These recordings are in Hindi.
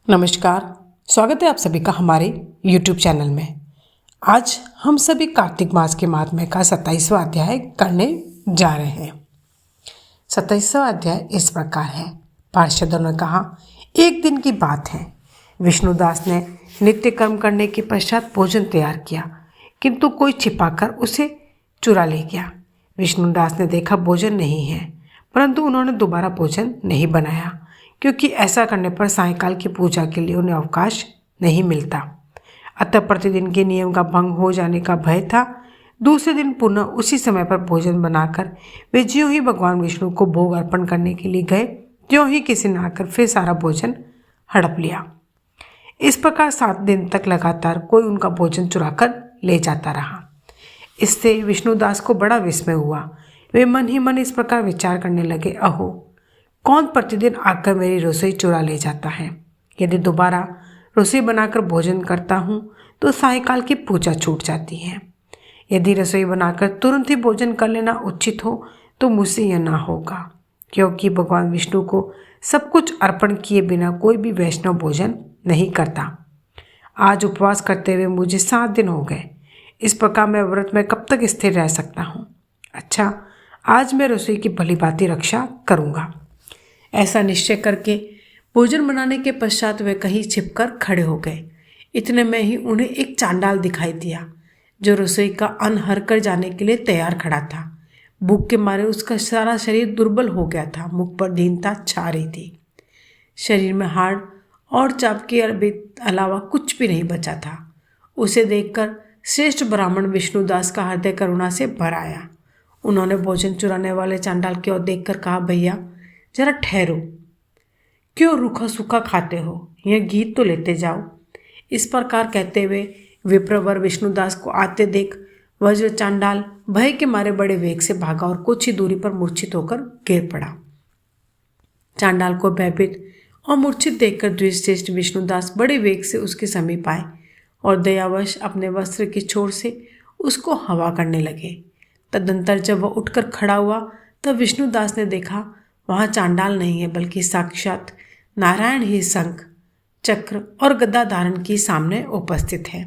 नमस्कार। स्वागत है आप सभी का हमारे YouTube चैनल में। आज हम सभी कार्तिक मास के महात्म्य का 27वां अध्याय करने जा रहे हैं। 27वां अध्याय इस प्रकार है। पार्षदों ने कहा, एक दिन की बात है, विष्णुदास ने नित्य कर्म करने के पश्चात भोजन तैयार किया, किंतु कोई छिपाकर उसे चुरा ले गया। विष्णुदास ने देखा भोजन नहीं है, परंतु उन्होंने दोबारा भोजन नहीं बनाया, क्योंकि ऐसा करने पर सायंकाल की पूजा के लिए उन्हें अवकाश नहीं मिलता। अतः प्रतिदिन के नियम का भंग हो जाने का भय था। दूसरे दिन पुनः उसी समय पर भोजन बनाकर वे ज्यों ही भगवान विष्णु को भोग अर्पण करने के लिए गए, त्यों ही किसी ने आकर फिर सारा भोजन हड़प लिया। इस प्रकार 7 दिन तक लगातार कोई उनका भोजन चुराकर ले जाता रहा। इससे विष्णुदास को बड़ा विस्मय हुआ। वे मन ही मन इस प्रकार विचार करने लगे, अहो, कौन प्रतिदिन आकर मेरी रसोई चुरा ले जाता है? यदि दोबारा रसोई बनाकर भोजन करता हूँ तो सायंकाल की पूजा छूट जाती है। यदि रसोई बनाकर तुरंत ही भोजन कर लेना उचित हो तो मुझसे यह ना होगा, क्योंकि भगवान विष्णु को सब कुछ अर्पण किए बिना कोई भी वैष्णव भोजन नहीं करता। आज उपवास करते हुए मुझे 7 दिन हो गए। इस प्रकार मैं व्रत में कब तक स्थिर रह सकता हूँ? अच्छा, आज मैं रसोई की भली भांति रक्षा करूँगा। ऐसा निश्चय करके भोजन बनाने के पश्चात वे कहीं छिपकर खड़े हो गए। इतने में ही उन्हें एक चांडाल दिखाई दिया, जो रसोई का अन्न हर कर जाने के लिए तैयार खड़ा था। भूख के मारे उसका सारा शरीर दुर्बल हो गया था। मुख पर दीनता छा रही थी। शरीर में हाड़ और चाप के अलावा कुछ भी नहीं बचा था। उसे देखकर श्रेष्ठ ब्राह्मण विष्णुदास का हृदय करुणा से भर आया। उन्होंने भोजन चुराने वाले चांडाल की ओर देखकर कहा, भैया जरा ठहरो, क्यों रूखा सूखा खाते हो? यह घी तो लेते जाओ। इस प्रकार कहते हुए विप्रवर विष्णुदास को आते देख वज्र चांडाल भय के मारे बड़े वेग से भागा और कुछ ही दूरी पर मूर्छित होकर गिर पड़ा। चांडाल को भयभीत और मूर्छित देखकर द्विश्रेष्ठ विष्णुदास बड़े वेग से उसके समीप आए और दयावश अपने वस्त्र की छोर से उसको हवा करने लगे। तदंतर जब वह उठकर खड़ा हुआ तब विष्णुदास ने देखा, वहाँ चांडाल नहीं है, बल्कि साक्षात नारायण ही शंख, चक्र और गदा धारण की सामने उपस्थित है।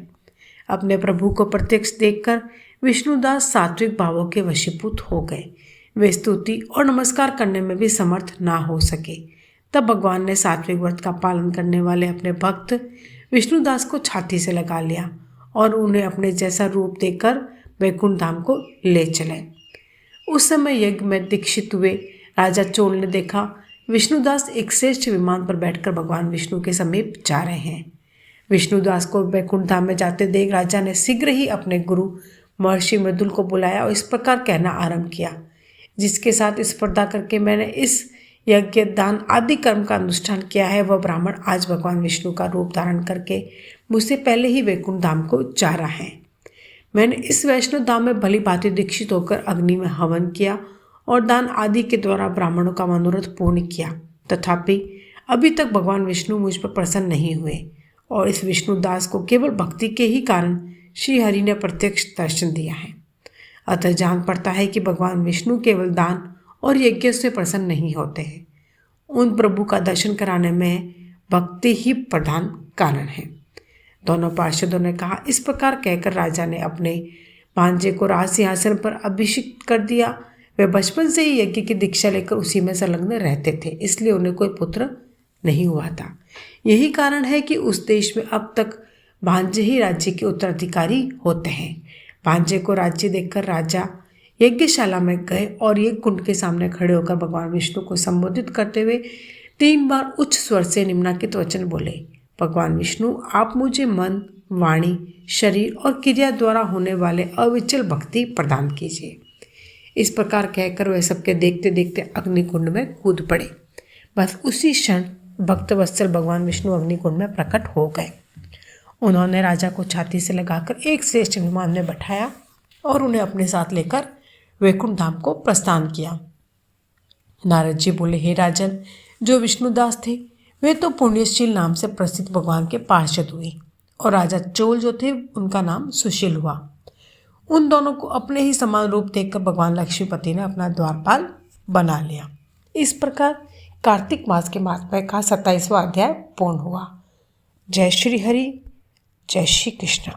अपने प्रभु को प्रत्यक्ष देखकर विष्णुदास सात्विक भावों के वशीभूत हो गए। वे स्तुति और नमस्कार करने में भी समर्थ ना हो सके। तब भगवान ने सात्विक व्रत का पालन करने वाले अपने भक्त विष्णुदास को छाती से लगा लिया और उन्हें अपने जैसा रूप देकर वैकुंठ धाम को ले चले। उस समय यज्ञ में दीक्षित हुए राजा चोल ने देखा, विष्णुदास एक श्रेष्ठ विमान पर बैठकर भगवान विष्णु के समीप जा रहे हैं। विष्णुदास को वैकुंठ धाम में जाते देख राजा ने शीघ्र ही अपने गुरु महर्षि मृदुल को बुलाया और इस प्रकार कहना आरंभ किया, जिसके साथ स्पर्धा करके मैंने इस यज्ञ दान आदि कर्म का अनुष्ठान किया है, वह ब्राह्मण आज भगवान विष्णु का रूप धारण करके मुझसे पहले ही वैकुंठ धाम को जा रहा है। मैंने इस वैष्णव धाम में भली भांति दीक्षित होकर अग्नि में हवन किया और दान आदि के द्वारा ब्राह्मणों का मनोरथ पूर्ण किया, तथापि अभी तक भगवान विष्णु मुझ पर प्रसन्न नहीं हुए और इस विष्णुदास को केवल भक्ति के ही कारण श्री हरि ने प्रत्यक्ष दर्शन दिया है। अतः जान पड़ता है कि भगवान विष्णु केवल दान और यज्ञ से प्रसन्न नहीं होते हैं। उन प्रभु का दर्शन कराने में भक्ति ही प्रधान कारण है। दोनों पार्षदों ने कहा। इस प्रकार कहकर राजा ने अपने भांजे को राज सिंहासन पर अभिषिक्त कर दिया। वे बचपन से ही यज्ञ की दीक्षा लेकर उसी में संलग्न रहते थे, इसलिए उन्हें कोई पुत्र नहीं हुआ था। यही कारण है कि उस देश में अब तक भांजे ही राज्य के उत्तराधिकारी होते हैं। भांजे को राज्य देखकर राजा यज्ञशाला में गए और यज्ञ कुंड के सामने खड़े होकर भगवान विष्णु को संबोधित करते हुए 3 बार उच्च स्वर से निम्नलिखित वचन बोले, भगवान विष्णु, आप मुझे मन, वाणी, शरीर और क्रिया द्वारा होने वाले अविचल भक्ति प्रदान कीजिए। इस प्रकार कहकर वे सबके देखते देखते अग्निकुंड में कूद पड़े। बस उसी क्षण भक्त वत्सल भगवान विष्णु अग्निकुंड में प्रकट हो गए। उन्होंने राजा को छाती से लगाकर एक श्रेष्ठ विमान में बैठाया और उन्हें अपने साथ लेकर वैकुंठ धाम को प्रस्थान किया। नारद जी बोले, हे राजन, जो विष्णुदास थे वे तो पुण्यशील नाम से प्रसिद्ध भगवान के पार्षद हुए और राजा चोल जो थे उनका नाम सुशील हुआ। उन दोनों को अपने ही समान रूप देखकर भगवान लक्ष्मीपति ने अपना द्वारपाल बना लिया। इस प्रकार कार्तिक मास के महात्म्य का 27वां अध्याय पूर्ण हुआ। जय श्री हरि, जय श्री कृष्ण।